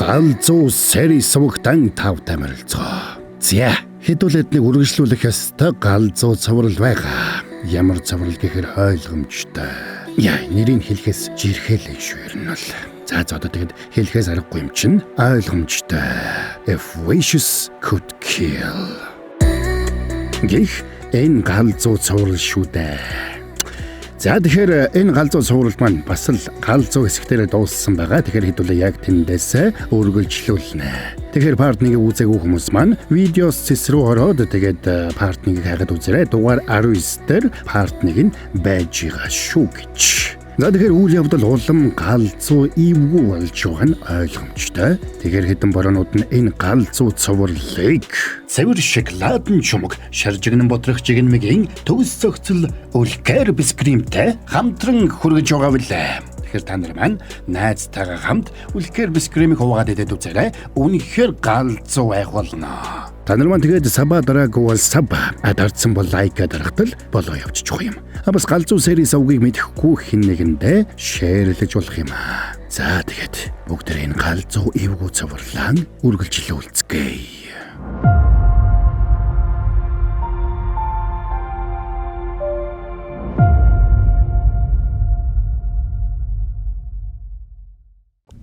галзуу сери сувгтан тавтай морилцгоо. За хэдүүлээд нэг үргэлжлүүлэх ёстой галзуу цоврал байгаа. Ямар цоврал гэхээр ойлгомжтой. Яа, нэрийг хэлэхээс жирхэлэн шүүр нь бол. За одоо тэгэд хэлэхээс аргагүй юм чинь ойлгомжтой. If wishes could kill. Гэх энэ галзуу цоврал шүү дээ. За тэгэхээр энэ галзуу цовралт маань бас л галзуу хэсгтэрээ дууссан байгаа. Тэгэхээр хэдүүлээ яг тэндээс үргэлжлүүлнэ. Тэгэхээр партныг үзээгүй хүмүүс маань видеос цэс рүү ороод тэгээд партныг хайгаад үзээрэй. Дугаар 19 дээр партныг нь байж байгаа шүү гэж. За тэгэхээр үйл явдал улам галзуу ивгүй болж байгаа нь ойлгомжтой. Тэгэхээр хэдэн бороонд нь энэ галзуу цоврлыг цэвэр шоколадын чумаг шаржигнан бодрох жигнэмгийн төгс цогцол үлгэр бискримтэй хамтран хүргэж байгаа билээ. Тэгэхээр та нар маань найзтайгаа хамт үлгэр бискримийг хуваагаад идээд үзээрэй. Үнэхээр галзуу байх болно. Та нар маань тэгээд саба дараагүй бол саба адардсан бол лайк дарахтал болоо явчих юм. Бас галзуу сери сувгийг мэдэхгүй хин нэгэндээ шеэрлэж болох юм аа. За тэгээд бүгд энэ галзуу эвгүй цоврлаа үргэлжлүүлцгээе.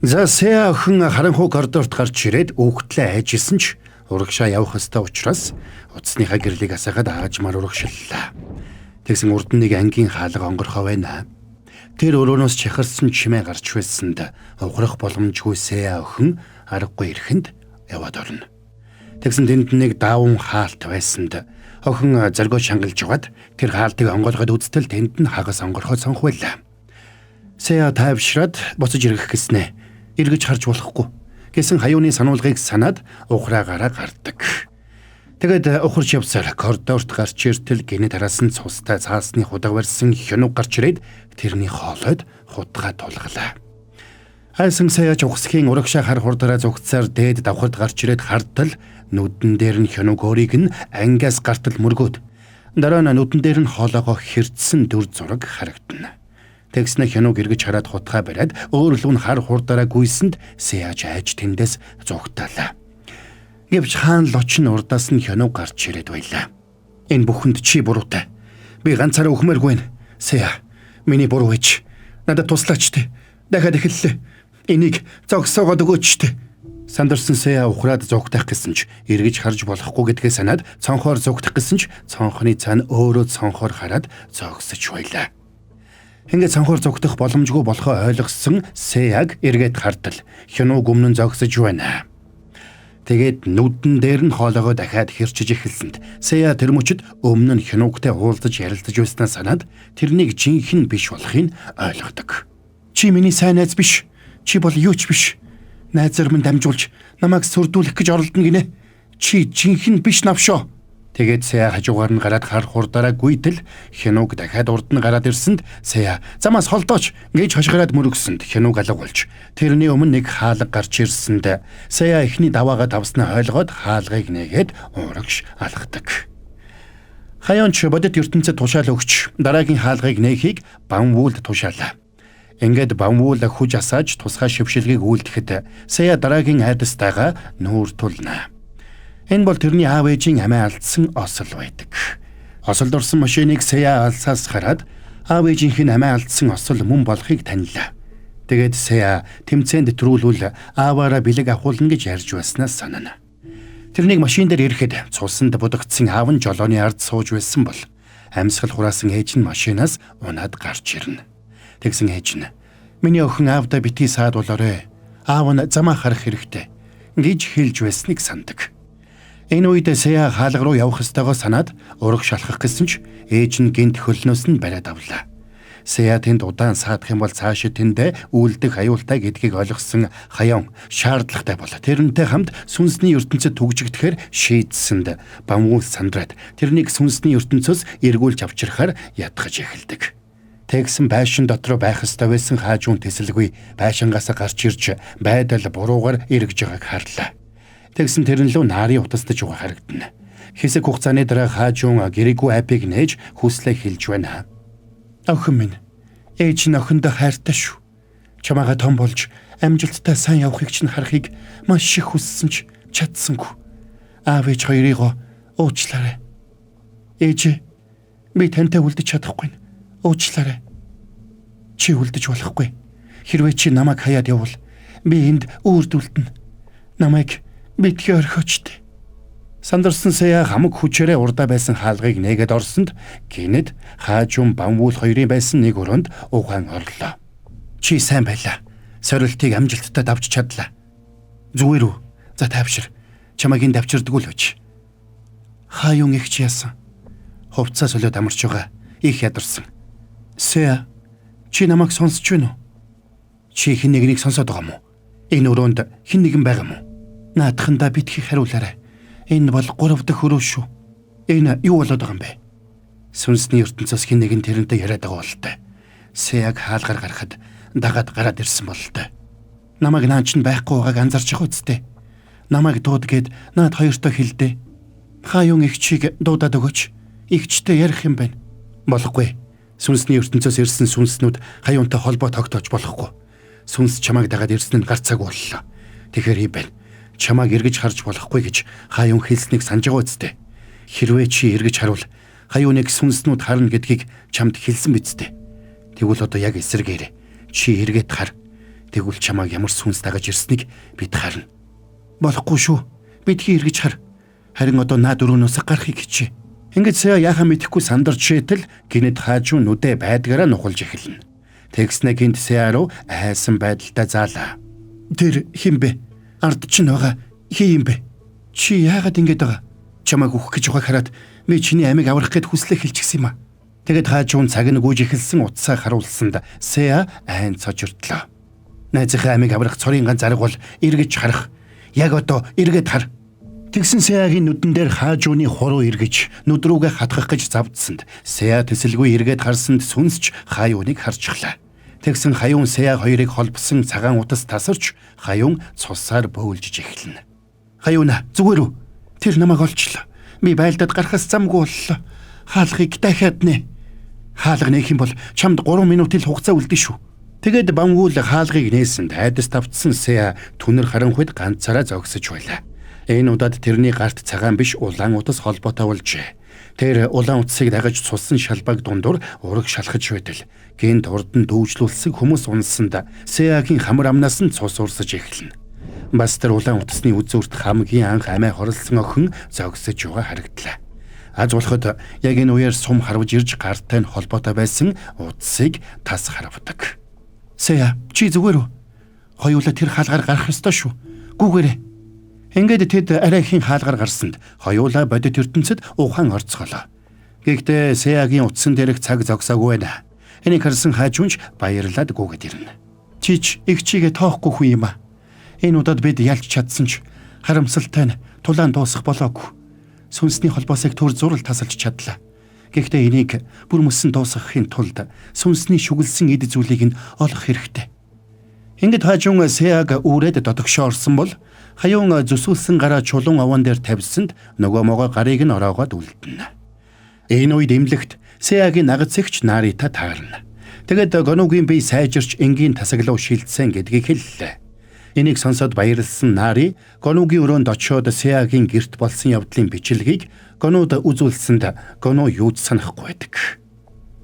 За Сея охин харанхуй коридорт гарч ирээд өөхтлээ айжсэн ч урагшаа явах ёстой учраас утасныхаа гэрлийг асаагаад аажмаар урагшллаа. Тэгсэн урд нь нэг ангийн хаалга онгорхоо байна. Тэр өрөөнөөс чахарсан чимээ гарч байсанд уграх боломжгүй Сея охин аргагүй ирэхэнд яваад орно. Тэгсэн тэнд нэг даавн хаалт байсанд охин зоргоо шангалж яваад тэр хаалтыг онгойлгоод үзтэл тэнд нь хагас онгорхоо сонх байлаа. Сея тайвшраад буцаж ирэх гэснээ эргэж харж болохгүй гэсэн хаюуны сануулгыг санаад ухраагаараа гардаг. Тэгээд ухарч явсаар коридорт гарч иртэл гинэ тараасан цустай цаасны худаг барьсан хянуг гарч ирээд тэрний хоолойд хутгаа тулглаа. Айсан Саяч ухсхийн урагшаа хар хурдаараа зүгтсаар дээд давхарт гарч ирээд хартал нүдэн дээр нь хянуг өөрийг нь ангиас гартал мөргөөд дараа нь нүдэн дээр нь хоолоогоо хэрдсэн дүр зураг харагдана. Тэгснэ хянуг эргэж хараад хутгаа бариад өөрлөв нь хар хурдаараа гүйсэнд Саяч айж тэндээс зугтаалаа. Гэвч хаан лочин урдаас нь хянуг гарч ирээд байлаа. Энэ бүхэнд чи буруутай. Би ганцаараа өхмөргүй байна. Сая, миний буруу гэж. Надад туслаач те. Дахиад эхэллээ. Энийг зогсоогоод өгөөч те. Сандарсан Сая ухраад зугтах гэсэн ч эргэж харж болохгүй гэдгээ санаад цонхоор зугтах гэсэн ч цонхны цаана өөрөө цонхоор хараад зогсож байлаа. Ингээд цонхоор зугтах боломжгүй болохоо ойлгосон Саяг эргээд хартал хянуг өмнө зогсож байна. Тэгээд нүдэн дээр нь хоолоогоо дахиад хэрчиж эхэлсэнд Сая тэр мөчөд өмнө нь хянугтай уулзаж ярилцаж байснаа санаад тэрнийг жинхэнэ биш болохыг ойлгодог. Чи миний сайн найз биш. Чи бол юу ч биш. Найзар минь дамжуулж намайг сүрдүүлэх гэж оролдоно гинэ. Чи жинхэнэ биш навшоо. Тэгээд Сая хажуугаар нь гараад хар хурдаараа гүйтэл хянуг дахиад урд нь гараад ирсэнд Сая замаас холдооч гэж хошгираад мөрөгсөнд хянуг алга болж тэрний өмнө нэг хаалга гарч ирсэнд Сая эхний даваагаа давснаа ойлгоод хаалгыг нээгээд урагш алгадаг. Хаяонч бодит ертөнцөд тушаал өгч дараагийн хаалгыг нээхийг Бамвуулд тушаалаа. Ингээд Бамвуул хүж асааж тусгай шившилгээг үйлдэхэд Сая дараагийн айдастайгаа нүүр тулна. Энэ бол тэрний аав ээжийн амиа алдсан осол байдаг. Осолд орсон машиныг Сая алсаас хараад аав ээжийнх нь амиа алдсан осол мөн болохыг танилаа. Тэгээд Сая тэмцээнд төрүүлвэл ааваараа бэлэг авахулна гэж ярьж байснаас санана. Тэрнийг машин дээр ирэхэд цусанд будагдсан аав нь жолооны ард сууж байсан бол амьсгал хураасан ээж нь машинаас унаад гарч ирнэ. Тэгсэн ээж нь "Миний охин аавдаа битгий саад болоорой. Аав нь замаа харах хэрэгтэй" гэж хэлж байсныг сандаг. Энэ үед Сая хаалга руу явах ёстойгоо санаад ураг шалхах гэсэн ч ээж нь гинт хөлнөөс нь бариад авлаа. Сая тэнд удаан саадах юм бол цаашид тэндээ үйлдэх аюултай гэдгийг ойлгосон Хаяон шаардлагатай бол тэрнтэй хамт сүнсний ертөнцөд түгжигдэхээр шийдсэнд Бамвуул сандраад тэрнийг сүнсний ертөнцөөс эргүүлж авчрахаар ятгах эхэлдэг. Тэгсэн байшин дотроо байх ёстой байсан хаажуун тэсэлгүй байшингаас гарч ирж байдал буруугаар эргэж байгааг харлаа. Тэгсэн тэрэн лөө наарын утастаж байгаа харагдана. Хэсэг хугацааны дараа хаажуун гэрээгүй апыг нээж хүслээ хэлж байна. Охин минь, ээж нь охиндоо хайртай шүү. Чамайгаа том болж амжилттай сайн явахыг чинь харахыг маш их хүссэн ч чадсангүй. Аав ээж хоёрыг уучлаарай. Ээж, би тантай үлдэж чадахгүй. Уучлаарай. Чи үлдэж болохгүй. Хэрвээ чи намайг хаяад явбал би энд үрдүүлтэн. Намайг битгий орхиочтой. Сандарсан Сея хамаг хүчээрээ урдаа байсан хаалгыг нээгээд орсонд гинэд хаажун Бамвул хоёрын байсан нэг өрөөнд ухаан орлоо. Чи сайн байлаа. Сорилтыг амжилттай давж чадлаа. Зүгээр үү? За тавшир. Чамайг энэ давчирдгүй л байж. Хаюун их чи яасан? Хувцас солиод амарч байгаа. Их ядарсан. Сея, чи намайг сонсож байна уу? Чи хэн нэгнийг сонсоод байгаа мó? Энэ өрөөнд хэн нэгэн байгаа мó? Наадхандаа битгий хариулаарай. Энэ бол 3 дахь өрөө шүү. Энэ юу болоод байгаа юм бэ? Сүнсний ертөнцөөс хэн нэгэн тэрнтэй яриад байгаа болтой. Сеяг хаалгаар гарахад дагаад гараад ирсэн болтой. Намайг наа чинь байхгүй байгааг анзарч явах үсттэй. Намайг дууд гээд наад хоёртой хэлдэ. Хаюун их чиг дуудаад өгөөч. Игчтэй ярих юм байна. Болохгүй. Сүнсний ертөнцөөс ирсэн сүнснүүд хаюунтай холбоо тогтоож болохгүй. Сүнс чамайг дагаад ирсэн нь гарцааг боллоо. Тэгэхээр ийм байна. Чамайг эргэж харж болохгүй гэж хаюун хэлснийг санаж байгаа үсттэй. Хэрвээ чи эргэж харвал хаюуныг сүнснүүд харна гэдгийг чамд хэлсэн биз дээ. Тэгвэл одоо яг эсрэгээр чи эргээд хар. Тэгвэл чамайг ямар сүнс дагаж ирснийг бид харна. Болохгүй шүү. Бидхий эргэж хар. Харин одоо наад өрөөнөөс гарахыг хичээ. Ингээд Сея яхаа мэдэхгүй сандарч шийтэл гинэд хаажуу нүдэ байдгаараа нухалж эхэлнэ. Тэгснэ гинт Сея руу айсан байдалтай заалаа. Тэр хин бэ? Ард чинь байгаа хин юм бэ? Чи яагаад ингэж байгаа? Чамайг өөх гэж байгааг хараад би чиний амийг аврах гэд хүслээ хэлчихсэн юм а. Тэгэд хаажуун цаг нь гүйж эхэлсэн утсаа харуулсанд Сея айн цожирдлоо. Найзынхаа амийг аврах цорын ганц арга бол эргэж харах. Яг одоо эргээд хар. Тэгсэн Сеягийн нүдэн дээр хаажууны хуруу эргэж нүд рүүгээ хатгах гэж завдсанд Сея тэсэлгүй эргээд харсанд сүнсч хаюуныг харчихлаа. Тэгсэн хаюун Сея хоёрыг холбосон цагаан утас тасарч хаюун цусаар бөөлжж эхэлнэ. Хаюуна зүгээр үү? Тэр намайг олчлоо. Би байлдаад гарахаас замгүй боллоо. Хаалгыг дахиад нэ. Хаалга нээх юм бол чамд 3 минутын хугацаа үлдэн шүү. Тэгээд Бамвул хаалгыг нээсэнд айдас тавцсан Сея түнэр харанхуйд ганцаараа зогсож байлаа. Энэ удаад тэрний гарт цагаан биш улаан утас холбоотой болжээ. Тэр улаан утсыг дагаж цуссан шалбаг дундуур ураг шалхаж байтал гинт урд нь дүүжлүүлсэн хүмүүс унсанд Сеягийн хамар амнаас нь цус урсаж эхэлнэ. Бас тэр улаан утасны үзүүрт хамгийн анх амиа хорлсон охин зогсож байгаа харагдлаа. Аз болоход яг энэ үеэр сум харвж ирж гартай нь холбоотой байсан утсыг тас харавдаг. Сея, чи зүгээр үү? Хоёулаа тэр хаалгаар гарах ёстой шүү. Гүүгээрээ. Ингээд тэд арай ихэн хаалгаар гарсанд хоёулаа бодит ертөнцид ухаан орцголоо. Гэхдээ Сеягийн утсан дээрх цаг зогсоогүй байна. Энийг харсан хаажуунч баярлаад гүгэд ирнэ. Чич их чигээ тоохгүй хүн юм а. Энэ удаад бид ялж чадсан ч харамсалтай нь тулаан дуусах болоогүй. Сүнсний холбоосыг төр зурал тасалж чадлаа. Гэхдээ энийг бүр мөсөн дуусгахын тулд сүнсний шүглсэн эд зүйлийг нь олох хэрэгтэй. Ингээд хаажуун Сеяг үрээд додогшоорсон бол хаюун зүсүүлсэн гараа чулуун овон дээр тавьсанд нөгөө могоо гарыг нь ороогоод үлдэнэ. Энэ үед эмнэлэгт Сеягийн нагацэгч Нарита таарна. Тэгэд гонуугийн бие сайжирч энгийн тасаглуу шилжсэн гэдгийг хэллээ. Энийг сонсоод баярлсан Нари гонуугийн өрөөнд очиод Сеягийн герт болсон явдлын бичлэгийг гонууд үзүүлсэнд гонуу юу ч санахгүй байдаг.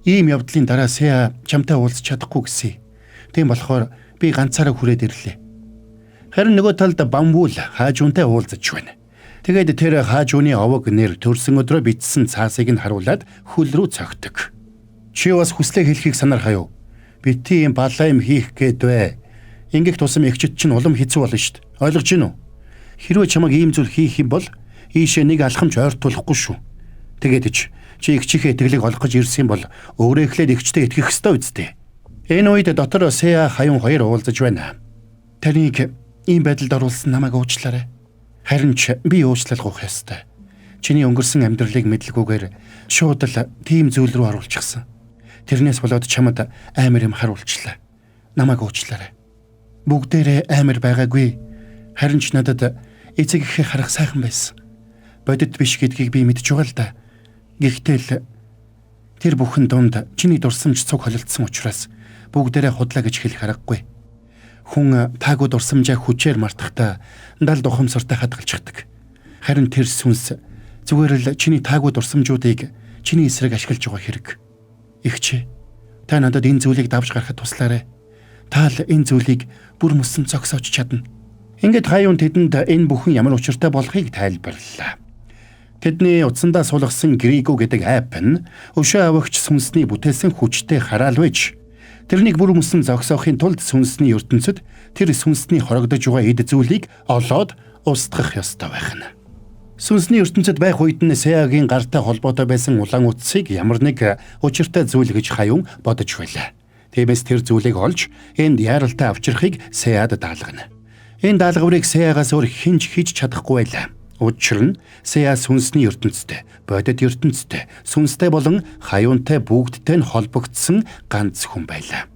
Ийм явдлын дараа Сея чамтай уулзч чадахгүй гэсэн. Тийм болохоор би ганцаараа хүрээд ирлээ. Харин нөгөө талд Бамвул хаажуунтай уулзаж байна. Тэгээд тэр хаажууны овог нэр төрсөн өдрөө бичсэн цаасыг нь харуулад хөл рүү цогтөг. Чи бас хүслээ хэлхийг санаархаа юу? Бити юм балаа юм хийх гээд бай. Ингэх тусам эгчд чинь улам хэцүү болно шүү дээ. Ойлгож гин үү? Хэрвээ чамайг ийм зүйл хийх юм бол ийшээ нэг алхамж ойртуулахгүй шүү. Тэгээд чи эгчийнхээ итгэлийг олох гэж ирсэн бол өөрөө эхлээд эгчтэй итгэх ёстой үсттэй. Энэ үед дотор Сея хаюун хоёр уулзаж байна. Таныг ийм байдалд оруулсан намайг уучлаарай. Харин ч би уучлал гуйх ёстой. Чиний өнгөрсөн амьдралыг мэдлгүйгээр шууд л тийм зүйл рүү оруулчихсан. Тэрнээс болоод чамд амар юм харуулчлаа. Намайг уучлаарай. Бүгдээрээ амар байгаагүй. Харин ч надад эцэг ихээ харах сайхан байсан. Бодит биш гэдгийг би мэдж байгаа л да. Гэхдээ л тэр бүхэн дунд чиний дурсамж цуг холилдсон учраас бүгдээрээ худлаа гэж хэлэх аргагүй. хүн таагүй дурсамжаа хүчээр мартахдаа далд ухамсартай хадгалчихдаг. Харин тэр сүнс зүгээр л чиний таагүй дурсамжуудыг чиний эсрэг ашиглаж байгаа хэрэг. Игч, та надад энэ зүйлийг давж гарахад туслаарай. Та л энэ зүйлийг бүр мөсөн зогсоож чадна. Ингээд хаюун тэдэнд энэ бүхэн ямар учиртай болохыг тайлбарлалаа. Тэдний утсандаа суулгасан Григо гэдэг апп нь өшөө авагч сүнсний бүтээсэн хүчтэй хараал байж тэрнийг бүр мөсөн зогсоохын тулд сүнсний ертөнцид тэр сүнсний хорогдож байгаа эд зүйлийг олоод устгах ёстой байх нь. Сүнсний ертөнцид байх үед нь Сеагийн гартай холбоотой байсан улаан утсыг ямар нэг учиртай зүйл гэж хаюун бодож байлаа. Тиймээс тэр зүйлийг олж энд яаралтай авчрахыг Сеад даалгана. Энэ даалгаврыг Сеагаас өөр хинж хийж чадахгүй байлаа. Учир нь Сеа сүнсний ертөнцтэй, бодит ертөнцтэй, сүнстэй болон хаюунтай бүгдтэй нь холбогдсон ганц хүн байлаа.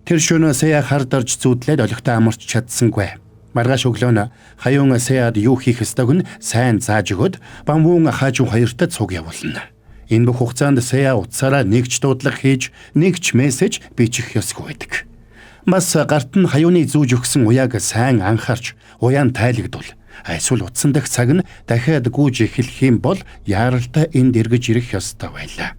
Тэр шөнө Сеа хард орж зүудлээд олигтой амарч чадсангүй. Маргааш өглөө хаюун Сеад юу хийх ёстойг нь сайн зааж өгöd бамбуун хаажуу хоёртаа цуг явуулна. Энэ бүх хугацаанд Сеа утсаараа нэгч дуудлага хийж, нэгч мессеж бичих ёсгүй байдаг. Бас гарт нь хаюуны зүүж өгсөн уяаг сайн анхаарч, уяан тайлагдвал эсвэл утсан дах цаг нь дахиад гүйж эхлэх юм бол яаралтай энд эргэж ирэх ёстой байлаа.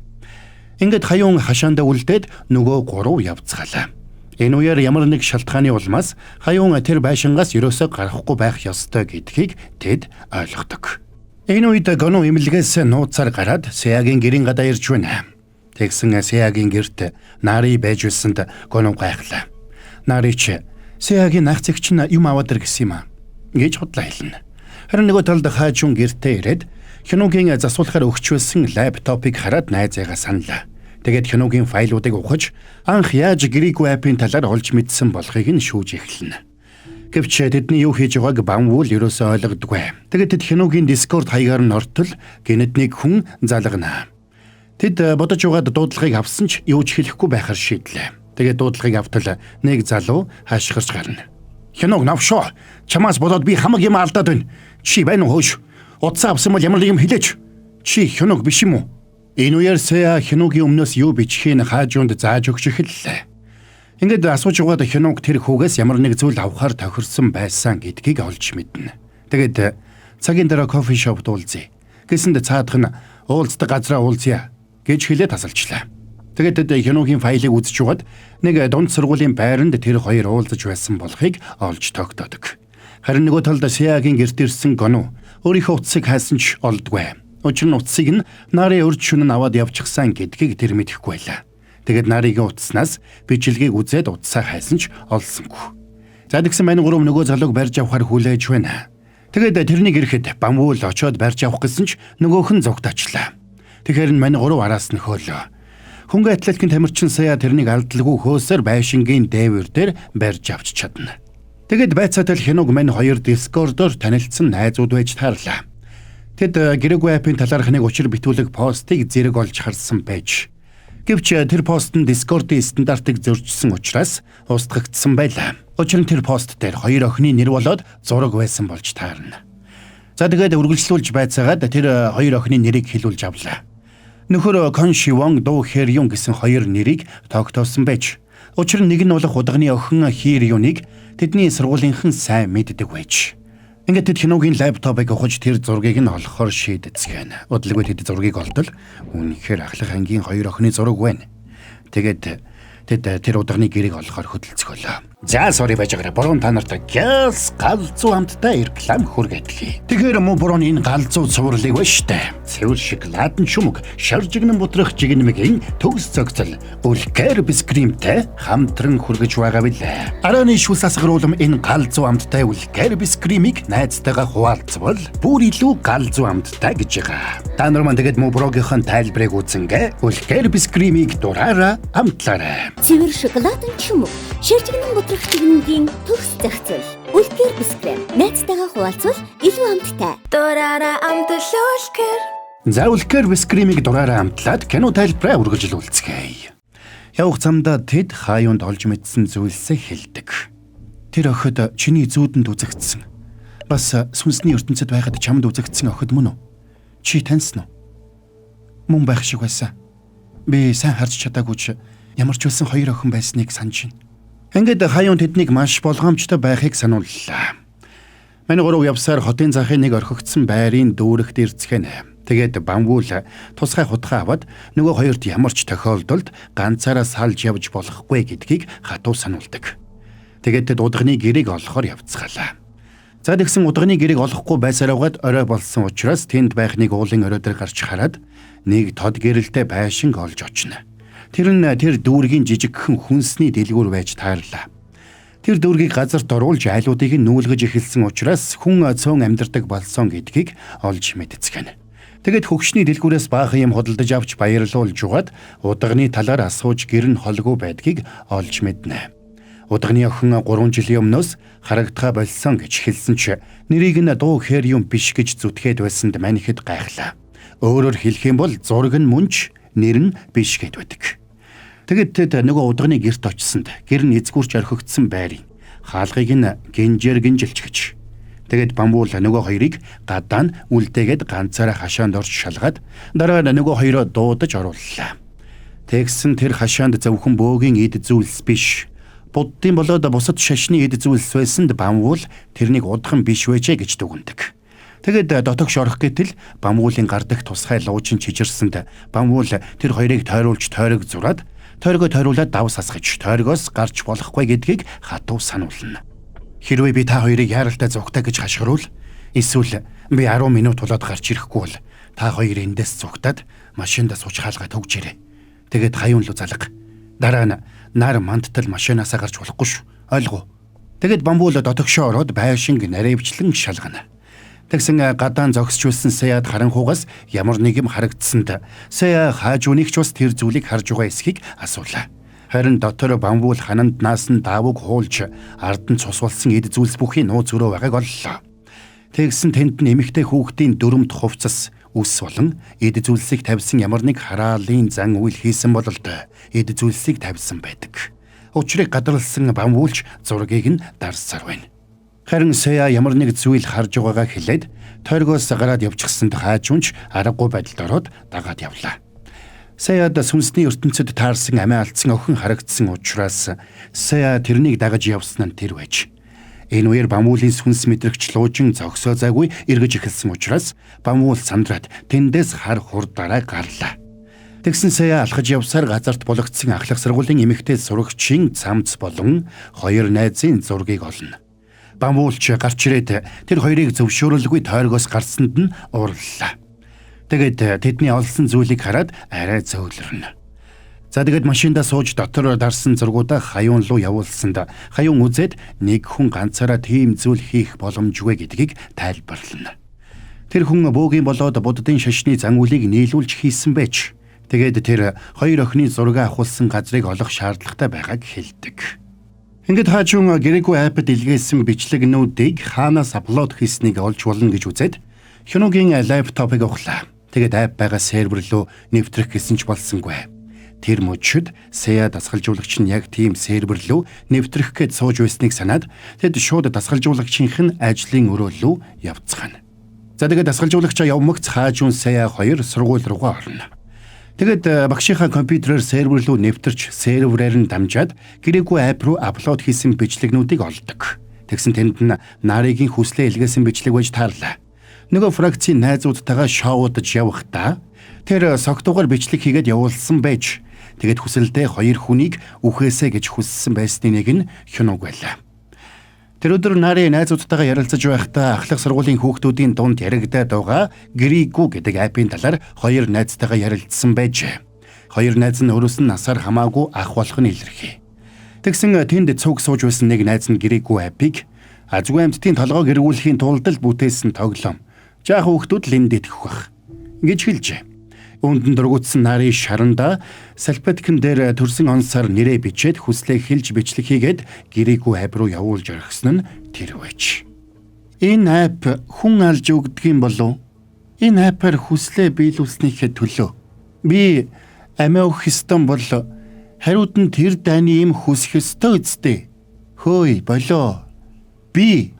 Ингээд хаюун хашаандаа үлдээд нөгөө гурав явцгаалаа. Энэ үеэр ямар нэг шалтгааны улмаас хаюун тэр байшингаас ерөөсөө гарахгүй байх ёстой гэдгийг тэд ойлгодог. Энэ үед Гоно имлэгээс нууцаар гараад Сеагийн гэрийн гадаа ирж байна. Тэгсэн Сеагийн гэрт Нари байж байсанд Гоно гайхлаа. Нари ч Сеагийн ах зэгч нь юм аваад ир гэсэн юм а гэж бодлоо хэлнэ. Харин нөгөө талд хаажун гэртээ ирээд Хянуугийн засуулахаар өгч байсан лаптопыг хараад найзаагаа саналаа. Тэгээд Хянуугийн файлуудыг ухаж анх яаж Григо аппын талаар олж мэдсэн болохыг нь шүүж эхэлнэ. Гэвч тэдний юу хийж байгааг бамвуул ерөөсөө ойлгодоггүй. Тэгээд тэд Хянуугийн Discord хаягаар нь ортол гэнэт нэг хүн залгана. Тэд бодож байгаад дуудлагыг авсан ч юу ч хэлэхгүй байхаар шийдлээ. Тэгээд дуудлагыг автал нэг залуу хашгирч гарна. Хянууг навшоо. Чамаас болоод би хамаг юм алдаад байна. Чи байна уу хөөш? Утсаа авсан бол ямар нэг юм хэлээч. Чи Хянууг биш юм уу? Энэ үеэр Сеа Хянуугийн өмнөөс юу бичихийг хаажуунд зааж өгч эхэллээ. Ингээд асууж байгаад Хянууг тэр хүүгээс ямар нэг зүйл авахар тохирсон байсан гэдгийг олж мэднэ. Тэгээд цагийн дараа кофе шопт уулзъя. Гэсэнд цаадах нь уулздаг газраа уулзъя гэж хэлээд тасалчлаа. Тэгээд Хянуугийн файлыг үзэж байгаад нэг дунд сургуулийн байранд тэр хоёр уулзаж байсан болохыг олж тогтоодог. Харин нөгөө талд Сеагийн гэрт ирсэн Гоно өөрийнхөө утсыг хайсан ч олдгүй. Учир нь утсыг нь Нари урд шөнө аваад явчихсан гэдгийг тэр мэдэхгүй байлаа. Тэгээд Наригийн утаснаас бичлэгийг үзээд утсаа хайсан ч олсонгүй. За тэгсэн мань гурав нөгөө залууг барьж авахар хүлээж байна. Тэгээд тэрнийг ирэхэд бамвуул очоод барьж авах гэсэн ч нөгөөх нь зугтаачлаа. Тэгэхээр мань гурав араас нь хөөлөө. Хөнгө атлетикийн тамирчин Сеа тэрнийг алдалгүй хөөсөр байшингийн дээвэр дээр барьж авч чадна. Тэгэд байцаатай Хянууг мань хоёр Discord-оор танилцсан найзууд байж таарлаа. Тэд Григо аппын талаарх нэг учир битүүлэг постыг зэрэг олж харсан байж. Гэвч тэр пост нь Discord-ийн стандартыг зөрчсөн учраас устгагдсан байлаа. Учир нь тэр пост дээр хоёр охины нэр болоод зураг байсан болж таарна. За тэгээд үргэлжлүүлж байцаагаад тэр хоёр охины нэрийг хэлүүлж авлаа. Нөхөр Коншивон Дуу Хэрюн гэсэн хоёр нэрийг тогтоосон байж. Учир нь нэг нь болох удагны охин Хэрюнийг тэдний сургуулийнхан сайн мэддэг байж. Ингээд тэд Хянуугийн лаптопыг ухаж тэр зургийг нь олохоор шийдэцгэн. Удалгүй тэд зургийг олдол үнэхээр ахлах ангийн хоёр охины зураг байна. Тэгээд тэд тэр удагны гэрийг олохоор хөдөлцгөөлөө. За sorry байж байгаарай. Борон та нарт гяс галзуу хамттай реклам хүргэдэг. Тэгэхээр мөн борон энэ галзуу цувралыг ба штэ. Цэвэр шоколад нь шүмэг, шаржигнан бутрах жигнэмгийн төгс цогцол, үлгэр бискримтэй хамтран хүргэж байгаа билээ. Арааны шүлс асгаруулам энэ галзуу хамттай үлгэр бискримийг найзтайгаа хуваалцвал бүр илүү галзуу хамттай гэж байгаа. Та нар маань тэгээд мөн борогийнхэн тайлбарыг үзэнгээ үлгэр бискримийг дураараа амтлаарай. Цэвэр шоколад нь шүмэг, шаржигнан бутрах жигнэмгийн төгс цогцол, үлгэр бискрим найзтайгаа хуваалцвал илүү амттай. Дураараа амтлуулгэр. За үлгэр бискримийг дураараа амтлаад кино тайлбараа үргэлжлүүлцгээе. Явах замдаа тэд хаюунд олж мэдсэн зүйлсээ хэлдэг. Тэр охид чиний зүүдэнд үзэгдсэн. Бас сүнсний ертөнцид байхад чамд үзэгдсэн охид мөн үү? Чи таньсан уу? Мөн байх шиг байсан. Би сайн харж чадаагүй ч ямар ч байсан хоёр охин байсныг санаж байна. Ингээд хаяун тэднийг маш болгоомжтой байхыг санууллаа. Манай гурав явсаар хотын захын нэг орхигдсон байрын дүүрэгт ирцгэнэ. Тэгээд бамбуул тусгай хутгаа аваад нөгөө хоёрт ямар ч тохиолдолд ганцаараа салж явж болохгүй гэдгийг хатуу сануулдаг. Тэгээд удганы гэрийг олохоор явцгаалаа. За тэгсэн удганы гэрийг олохгүй байсараагаад орой болсон учраас тэнд байх нэг уулын оройдор гарч хараад нэг тод гэрэлтэй байшинг олж очно. Тэр нь тэр дүүргийн жижигхэн хүнсний дэлгүүр байж таарлаа. Тэр дүүргийг газарт оруулж айлуудыг нүүлгэж эхэлсэн учраас хүн цөөн амьдардаг болсон гэдгийг олж мэдцгэнэ. Тэгэд хөгшний дэлгүүрээс баахан юм худалдаж авч баярлуулж угаад удганы талаар асууж гэр нь холгүй байдгийг олж мэднэ. Удганы охин 3 жилийн өмнөөс харагдхаа болсон гэж хэлсэн ч нэрийг нь дуу хээр юм биш гэж зүтгээд байсанд манихд гайхлаа. Өөрөөр хэлэх юм бол зураг нь мөнч, нэр нь биш гэд байдаг. Тэгэд тэд нөгөө удганы герт очсонд гэр нь эзгүрч орхигдсон байрын хаалгыг нь гинжээр гинжилж гэж. Тэгэд бамбуул нөгөө хоёрыг гадаа нь үлдээгээд ганцаараа хашаанд орж шалгаад дараа нь нөгөө хоёроо дуудаж орууллаа. Тэгсэн тэр хашаанд зөвхөн бөөгийн эд зүйлс биш, буддын болоод бусад шашны эд зүйлс байсанд бамбуул тэрнийг удхан биш байжээ гэж дүгнэдэг. Тэгэд дотогш орох гэтэл бамбуулын гардах тусгай луучин чижирсэнд бамбуул тэр хоёрыг тойруулж тойрог зураад тойргоо тойруулаад давс асгаж тойргоос гарч болохгүй гэдгийг хатуу сануулна. Хэрвээ би та хоёрыг яаралтай зугтаа гэж хашгируул, эсвэл би 10 минут болоод гарч ирэхгүй бол та хоёр эндээс зугтаад машиндаа сууж хаалгаа төгжээрэй. Тэгээд хаюун лу залга. Дараа нь нар мандтал машинаасаа гарч болохгүй шүү. Ойлгов. Тэгэд бамбуул дотогшоо ороод байшинг наривчлан шалгана. Тэгсэн гадаан зогсчихулсан Саяад харанхуугаас ямар нэг юм харагдсанд Сая хаажууныг ч бас тэр зүйлийг харж байгаа эсхийг асуулаа. Харин дотор бамбуул хананд наасан даавууг хуулж ард нь цус болсон эд зүйлс бүхий нууц өрөө байгааг оллоо. Тэгсэн тэнд нь эмэгтэй хүүхдийн дөрөмт хувцас үс болон эд зүйлсийг тавьсан ямар нэг хараалын зан үйл хийсэн бололтой эд зүйлсийг тавьсан байдаг. Учрыг гадарлсан бамбуулч зургийг нь дарсаар байна. Харин Сая ямар нэг зүйл харж байгаагаа хэлээд тойргоос гараад явчихсанд хаажуунч аргагүй байдалд ороод дагаад явлаа. Саяад сүнсний ертөнцид таарсан амиа алдсан охин харагдсан учраас Сая тэрнийг дагаж явсан нь тэр байж. Энэ үеэр бамбуулийн сүнс мэдрэгч луужин зогсоо зайгүй эргэж эхэлсэн учраас бамбуул сандраад тэндээс хар хурдаараа гарлаа. Тэгсэн Сая алхаж явсаар газарт бологдсон ахлах сургуулийн эмэгтэй сурагчийн цамц болон хоёр найзын зургийг олно. Бамбуулч гарч ирээд тэр хоёрыг зөвшөөрөлгүй тойргоос гарсанд нь уурлаа. Тэгээд тэдний олсон зүйлийг хараад арай зөөлрөнө. За тэгээд машиндаа сууж дотор дарсан зургуудаа хаюун руу явуулсанд хаюун үзээд нэг хүн ганцаараа тийм зүйл хийх боломжгүй гэдгийг тайлбарлана. Тэр хүн бөөгийн болоод буддын шашны зан үйлийг нийлүүлж хийсэн байж. Тэгээд тэр хоёр охины зураг авахулсан газрыг олох шаардлагатай байгааг хэлдэг. Ингээд хаажуун Греггүй апд илгээсэн бичлэгнүүдийг хаанаас аплод хийснийг олж болно гэж үзээд Хёногийн лаптопыг ухлаа. Тэгээд ап байгаа сервер рүү нэвтрэх гэсэн ч болсонгүй. Тэр мөчөд Сая дасгалжуулагч нь яг тийм сервер рүү нэвтрэх гэж сууж байсныг санаад тэд шууд дасгалжуулагчийнх нь ажлын өрөө рүү явцгаана. За тэгээд дасгалжуулагчаа явмагц хаажуун Сая хоёр сургууль руугаа орно. Тэгэд багшийнхаа компьютерээр сервер рүү нэвтэрч серверээр нь дамжаад Греггүй ап руу аплод хийсэн бичлэгнүүдийг олдог. Тэгсэн тэнд нь Наригийн хүслээ илгээсэн бичлэг байж таарлаа. Нөгөө фракцийн найзуудтайгаа шоудаж явахдаа тэр согтуугаар бичлэг хийгээд явуулсан байж. Тэгэд хүсэлдээ хоёр хүнийг үхээсэ гэж хүссэн байсны нэг нь Хёног байлаа. Тэр өдөр Нари найзуудтайгаа ярилцаж байхдаа ахлах сургуулийн хүүхдүүдийн дунд яригдаад байгаа Греггүй гэдэг апын талаар хоёр найзтайгаа ярилцсан байжээ. Хоёр найз нь өөрөөс нь насаар хамаагүй ах болох нь илэрхий. Тэгсэн тэнд цуг сууж байсан нэг найз нь Греггүй апыг азгүй амьтдын толгойг эргүүлэхийн тулд л бүтээсэн тоглоом. Жаах хүүхдүүд л энд итгэх бах гэж хэлжээ. Үүнд дургуутсан Нари шаранда салпеткэн дээр төрсөн онсоор нэрээ бичээд хүслээ хэлж бичлэг хийгээд Греггүй ап руу явуулж орхисон нь тэр байж. Энэ ап хүн алж өгдөг юм болов? Энэ апаар хүслээ биелүүлснийхээ төлөө би амиа өгөх ёстой бол хариуд нь тэр дайны юм хүсэх ёстой үстэй. Хөөе болоо. Би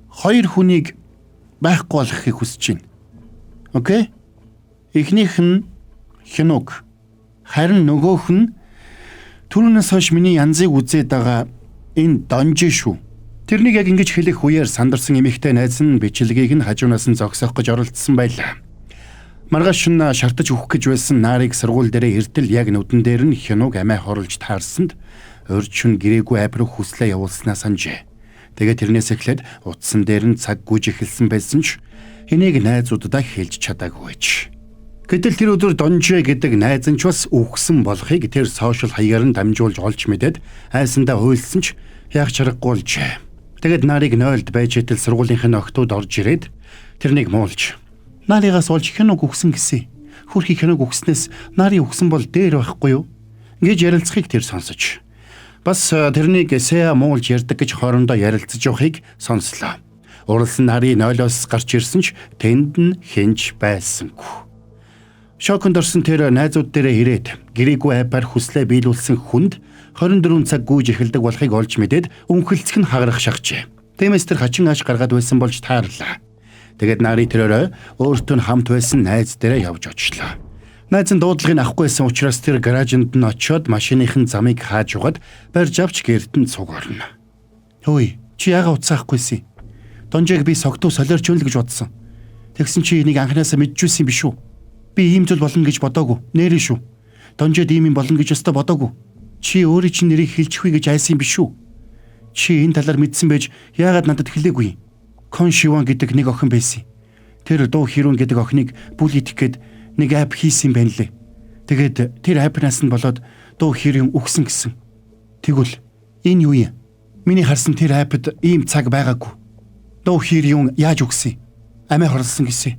хоёр хүнийг байхгүй болгохыг хүсэж байна. Окей? Эхнийх нь Хёног. Харин нөгөөх нь түрүүнээс хойш миний янзыг үзээд байгаа Энэ донж шүү. Тэрнийг яг ингэж хэлэх үеэр сандарсан эмэгтэй найз нь бичлэгийг нь хажуунаас нь зогсоох гэж оролдсон байлаа. Маргааш нь шартаж өгөх гэж байсан нарыг сургууль дээрээ эртэл яг нүдэн дээр нь хянууг амиа хорлж таарсанд урьдчилан гэрээгүй айб руу хүслээ явуулснаа санджээ. Тэгээд тэрнээс эхлээд утсан дээр нь цаг гүйж эхэлсэн байсан ч энийг найзуудаа хэлж чадаагүй байж. Гэтэл тэр өдөр Донжэ гэдэг найз нь ч бас үхсэн болохыг тэр сошиал хаягаар нь дамжуулж олж мэдээд айсандаа хуйлсан ч яг чаргагүй болжээ. Тэгээд нарыг нойлд байж итэл сургуулийнхын охтууд орж ирээд тэрнийг муулж наригаас олж хянуг өгсөн гэсэн. Хөрхий хянуг өгснөөс нарын өгсөн бол дээр байхгүй юу? Гэж ярилцахыг тэр сонсож. Бас тэрнийг Сеа муулж ярьдаг гэж хоорондоо ярилцаж явахыг сонслоо. Уралсан нарын нойлоос гарч ирсэн ч тэнд нь хинж байсангүй. Шоконд орсон тэр найзууд дээрээ ирээд гэрээгүй айпаар хүслээ биелүүлсэн хүнд 24 цаг гүйж эхэлдэг болохыг олж мэдээд өнхөлцөх нь хагарах шахжээ. Тиймээс тэр хачин ааш гаргаад байсан болж таарлаа. Тэгээд нари тэрээр өөртөө хамт байсан найз дээрээ явж очлоо. Найз нь дуудлагыг авахгүй байсан учраас тэр гаражинд нь очиод машиныхын замыг хааж угаад барьж авч гэрт нь цуг орно. Хөөе, чи яагаад уцаахгүйсэн? Донжийг би согтуу солиорч өн л гэж бодсон. Тэгсэн чи энийг анханасаа мэдчихсэн юм биш үү? Би ийм зүйл болно гэж бодоогүй. Нэрээ шүү. Донжид ийм юм болно гэж өстө бодоогүй. Чи өөрийн чинь нэрийг хэлчихвээ гэж айсан юм биш үү? Чи энэ талаар мэдсэн байж яагаад надад хэлээгүй? Кон Шиван гэдэг нэг охин байсан. Тэр Дуу Хэрүүн гэдэг охиныг бүлийдэх гээд нэг айп хийсэн юм байна лээ. Тэгээд тэр айпнаас нь болоод Дуу Хэрүүн үхсэн гэсэн. Тэгвэл энэ юу юм? Миний харсан тэр айпд ийм цаг байгаагүй. Дуу Хэрүүн яаж үхсэн? Амиа хорлсон гэсэн.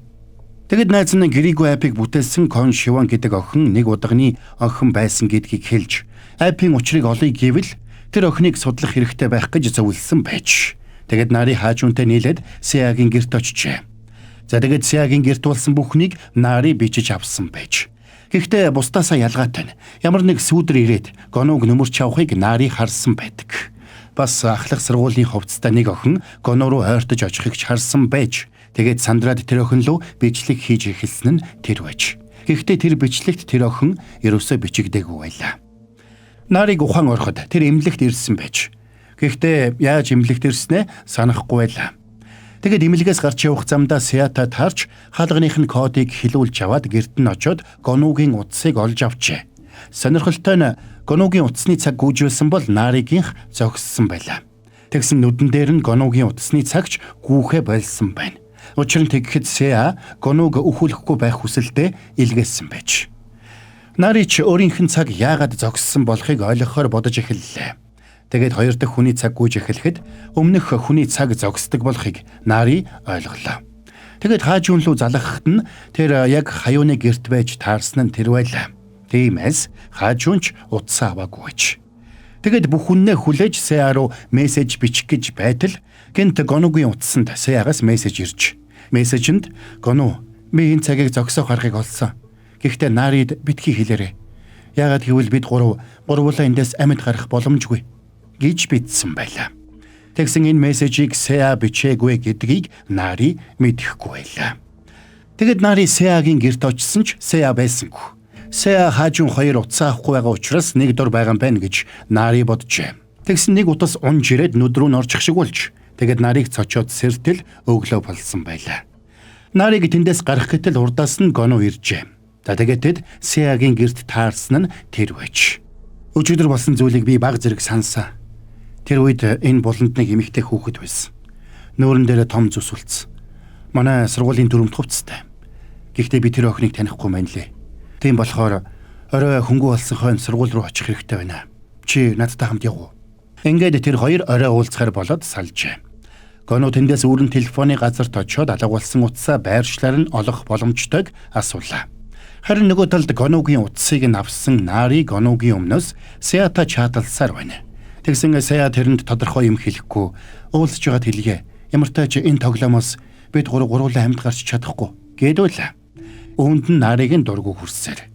Тэгэд найз нь гэрээгүй айпыг бүтээсэн Кон Шиван гэдэг охин нэг удагны охин байсан гэдгийг хэлж айпын учрыг олъё гэвэл тэр охиныг судлах хэрэгтэй байх гэж зөвлөсөн байж. Тэгэд нари хаажуунтай нийлээд Сеагийн гэрт очижээ. За тэгэд Сеагийн гэрт болсон бүхнийг нари бичиж авсан байж. Гэхдээ бусдаасаа ялгаатай нь ямар нэг сүүдэр ирээд гоног нөмөрч авахыг нари харсан байдаг. Бас ахлах сургуулийн хувцастай нэг охин гоно руу ойртож очихыг харсан байж. Тэгээд сандраад тэр охин руу бичлэг хийж эхэлсэн нь тэр байж. Гэхдээ тэр бичлэгт тэр охин ерөөсөө бичигдээгүй байлаа. Нарыг ухаан ороход тэр эмнэлэгт ирсэн байж. Гэхдээ яаж эмнэлэгт ирснээ санахгүй байлаа. Тэгэд эмнэлгээс гарч явах замдаа Сеата таарч хаалганых нь кодыг хэлүүлж аваад гэрт нь очиод гонуугийн утсыг олж авчээ. Сонирхолтой нь гонуугийн утасны цаг гүйжүүлсэн бол Наригийнх зогссон байлаа. Тэгсэн нүдэн дээр нь гонуугийн утасны цагч гүүхэ болсон байна. Учир нь тэгэхэд Сеа гонууг өхүүлэхгүй байх хүсэлтэд илгээсэн байж. Нарич өөрийнх нь цаг яагаад зогссон болохыг ойлгохоор бодож эхэллээ. Тэгээд хоёр дахь хүний цаг гүйж эхлэхэд өмнөх хүний цаг зогсдог болохыг Нари ойлголоо. Тэгээд хаажуун руу залгахад нь тэр яг хаюуны герт байж таарсан нь тэр байлаа. Тиймээс хаажуунч утсаа аваагүй байж. Тэгэд бүх хүннээ хүлээж Сеа руу мессеж бичих гэж байтал гэнт гонуугийн утсанд Сеагаас мессеж ирж. Мессежинд "Гонуу, би энэ цагийг зогсоох аргыг олсон. Гэхдээ Нарид битгий хэлээрэй. Яагаад гэвэл бид гурвуулаа эндээс амьд гарах боломжгүй" гэж бичсэн байлаа. Тэгсэн энэ мессежийг Сеа бичээгүй гэдгийг Нари мэдэхгүй байлаа. Тэгэд Нари Сеагийн гэрт очсон ч Сеа байсангүй. Сеа хаажун хоёр утсаа авахгүй байгаа учраас нэг дор байгаа юм байна гэж Нари боджээ. Тэгсэн нэг утас унж ирээд нүд рүү норчих шиг болж тэгэд Нарыг цочоод сэртэл өглөө болсон байлаа. Нарыг тэндээс гарах гэтэл урдаас нь гоноо иржээ. За тэгээд тэд Сеагийн гэрт таарсан нь тэр байж. Өчигдөр болсон зүйлийг би баг зэрэг сансан. Тэр үед энэ буланд нэг эмэгтэй хүүхэд байсан. Нөөрөн дээр том зүс үлдсэн. Манай сургуулийн дөрөвт хувцастай. Гэхдээ би тэр охиныг танихгүй байна лээ. Тийм болохоор орой хөнгөө болсон хойно сургууль руу очих хэрэгтэй байна. Чи надтай хамт яв уу? Ингээд тэр хоёр орой уулзахаар болоод салжээ. Гоноо тэндээс өөрийн телефоны газарт очиод алгуулсан утсаа байршлаар нь олох боломжтойг асуулаа. Харин нөгөө талд гоноогийн утсыг нь авсан Нари гоноогийн өмнөөс Сеата чаталсаар байна. Тэгсэн Сеа тэрэнд тодорхой юм хэлэхгүй уулзж байгаад хэлгээ. Ямартай ч энэ тоглоомоос бид гурвуулаа амьд гарч чадахгүй гэдвэл үүнд нь Нарыг нь дургу хүрсээр.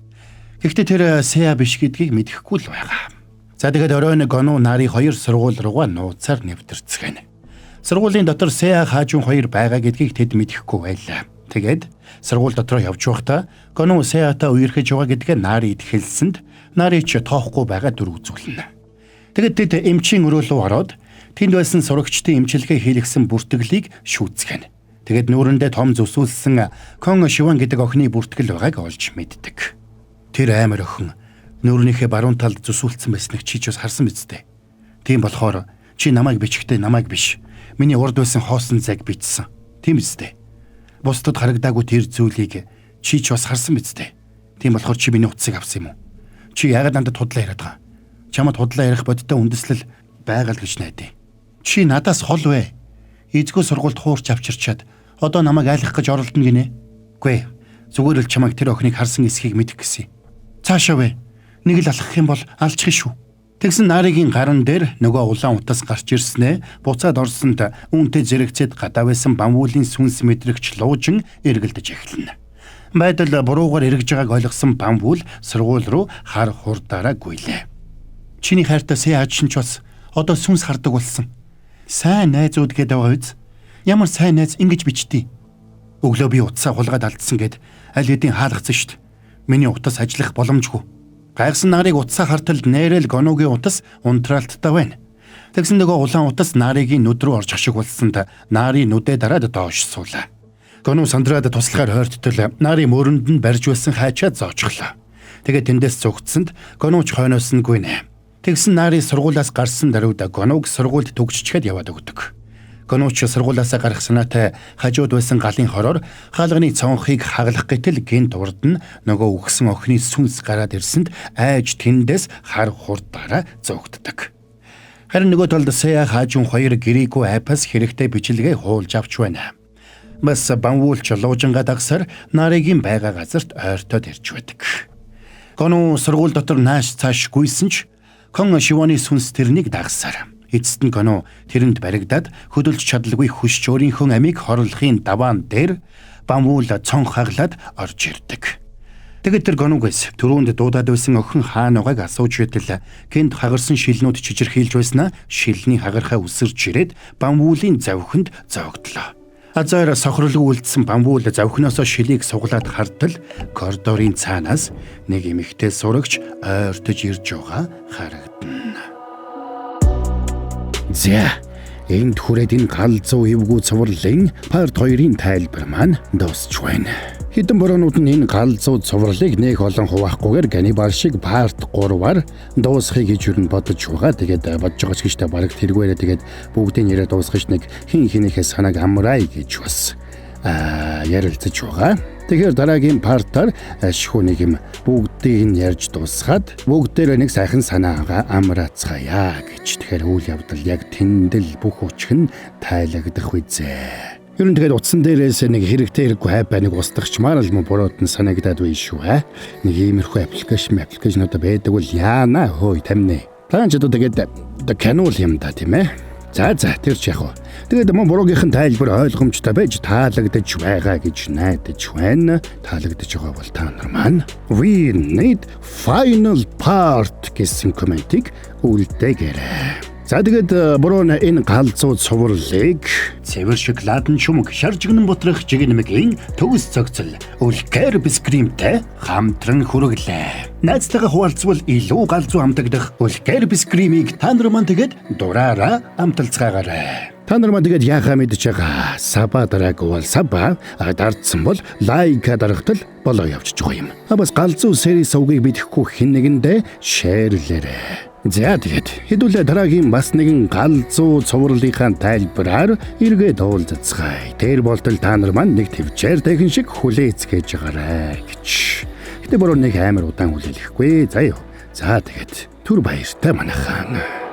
Гэхдээ тэр Сеа биш гэдгийг мэдэхгүй л байгаа. За тэгээд оройн гоноо Нари хоёр сургууль руугаа нууцаар нэвтэрцгэнэ. Сургуулийн дотор Сеа хаажун хоёр байгаа гэдгийг тэд мэдэхгүй байлаа. Тэгээд сургууль дотроо явж байхдаа гоноо Сеата үерхэж байгаа гэдгээ Нари хэлсэнд Нари ч тоохгүй байгаа дүр үзүүлнэ. Тэгэд тэд эмчийн өрөө рүү ороод тэнд байсан сурагчдын эмчилгээ хийлгсэн бүртгэлийг шүүцгэн. Тэгэд нүүрэндээ том зүсүүлсэн Кон Шиван гэдэг охины бүртгэл байгааг олж мэддэг. Тэр аймар охин нүүрнийхээ баруун талд зүсүүлсэн байсныг чи ч бас харсан биз дээ. Тийм болохоор чи намайг бичгтээ намайг биш. Миний урд байсан хоосон зайг бичсэн. Тийм биз дээ. Бусдад харагдаагүй тэр зүйлийг чи ч бас харсан биз дээ. Тийм болохоор чи миний утсыг авсан юм уу? Чи яагаад надад худлаа яриад байгаа? Чамд худлаа ярих бодтой үндэслэл байгаа л гэж найдаа. Чи надаас хол вэ? Эзгүй сургуульд хуурч авчирчаад одоо намайг айлах гэж оролдоно гинэ. Үгүй. Зүгээр л чамайг тэр охиныг харсан эсхийг мэдэх гэсэн. Цаашаа вэ? Нэг л алхах юм бол алчих шүү. Тэгсэн Наригийн гаран дээр нөгөө улаан утас гарч ирснээ буцаад орсонд үүнтэй зэрэгцээд гадаа байсан бамбуулийн сүнс мэдрэгч луужин эргэлдэж эхэлнэ. Байдал буруугаар эргэж байгааг ойлгосон бамбуул сургууль руу хар хурдаараа гуйлаа. Чиний хайртай сая аачин ч бас одоо сүнс хардаг болсон. Сайн найзууд гэдэг байгаа биз? Ямар сайн найз ингэж бичтий. Өглөө би утсаа хулгаад алдсан гэд аль хэдийн хаалгацсан штт. Миний утас ажиллах боломжгүй. Гайхсан нарыг утсаа харталд нээрэл Гоногийн утас унтраалттай байна. Тэгсэн нөгөө улаан утас Наригийн нүд рүү орж хашиг болсонд Нари нүдээ дараад доош суулаа. Гоно сандраад туслахаар хойрттол Нари мөрөнд нь барьж байсан хайчаа зоочглоо. Тэгээд тэндээс зүгтсэнд Гоноч хойноос нь гүнэ. Тэгсэн Нари сургуулиас гарсан даруйда Гоног сургуульд төгсчихэд яваад өгдөг. Гоноч сургуулиасаа гарах санаатай хажууд байсан галын хороор хаалганы цонхыг хаглах гэтэл гинт урд нь нөгөө үхсэн охины сүнс гараад ирсэнд айж тэндээс хар хурдаараа зөөгддөг. Харин нөгөө талд Сая хаажун хоёр гэрээгүй айпас хэрэгтэй бичлэгээ хуулж авч байна. Бас бамвуулч луужингаа дагсаар Наригийн байгаа газарт ойртоод ирж байдаг. Гоно сургууль дотор нааш цааш гүйсэн ч Кон Шиваны сүнс тэрнийг дагсаар эцэст нь Гоно тэрэнд баригдаад хөдөлж чадалгүй хүсч өөрийнхөө амийг хорлохын даваан дээр бамвуул цонх хаглаад орж ирдэг. Тэгэд тэр Гоногоос түрүүнд дуудаад байсан охин хаана байгааг асууж байтал гинт хагарсан шилнүүд чичирхийлж байснаа шилний хагархаа үсэрч ирээд бамвуулийн завхинд зоогдлоо. Азаар сохирлгүй үлдсэн бамбуул завхиноосоо шилийг суглаад хартал коридорын цаанаас нэг эмэгтэй сурагч ойртож ирж байгаа харагдана. За, энд хүрээд энэ галзуу эвгүй цувралын парт 2-ын тайлбар маань дуусч байна. Хэдэн бороонд нь энэ галзуу цувралыг нэг олон хуваахгүйгээр Ганнибал шиг парт 3-аар дуусгахыг гэж юу бодож байгаа. Тэгээд бодож байгаа ч гэжтэй бараг тэргээрээ тэгээд бүгдийн яриа дуусгаж нэг хин хинийхээ санааг амраа гэж бас ярилцаж байгаа. Тэгэхээр дараагийн партаар ашгүй нэг юм бүгдийг нь ярьж дуусгаад бүгдээр нэг сайхан санаагаа амраацгаая гэж. Тэгэхээр үйл явдал яг тэндэл бүх өчгөн тайлагдах үзээ. Ер нь тэгээд утсан дээрээс нэг хэрэгтэй хэрэггүй хайпаа нэг устгахчмаар л бурууд нь санагдаад байна шүү Нэг иймэрхүү аппликейшнуудаа байдаг бол яана хөөе тамны. Таан ч одоо тэгээд канул юм да тийм ээ. За тэр ч яг. Тэгээд буруугийнхэн тайлбар ойлгомжтой байж таалагдаж байгаа гэж найдаж байна. Таалагдаж байгаа бол та нар маань we need final part гэсэн комментиг үлдээгээрэй. За тэгээд буруу энэ галзуу цувралыг цэвэр шоколадын шумг шаржигнан бутрах жигнэмгийн төгс цогцол үлгэр бискримтэй хамтран хүргэлээ. Найзтайгаа хуваалцвал илүү галзуу амтагдах үлгэр бискримийг та нар маань тэгээд дураараа амталцгаагаарай. Та нар маань тэгээд яхаа мэдж байгаа саба дараагүй бол саба дардсан бол лайк дарахтал болоо явчих байгаа юм. Бас галзуу сери сувгийг бидэхгүй хэн нэгэндээ шеэрлээрэй. За тэгээд хэдүүлээ дараагийн бас нэгэн галзуу цувралынхаа тайлбараар эргээд уулзцгаая. Тэр болтол та нар маань нэг төвчээр дахин шиг хүлээцгээж байгаарай гэж. Гэтэ буруу нэг амар удаан хүлээлэхгүй. За тэгээд түр баяртай манайхан.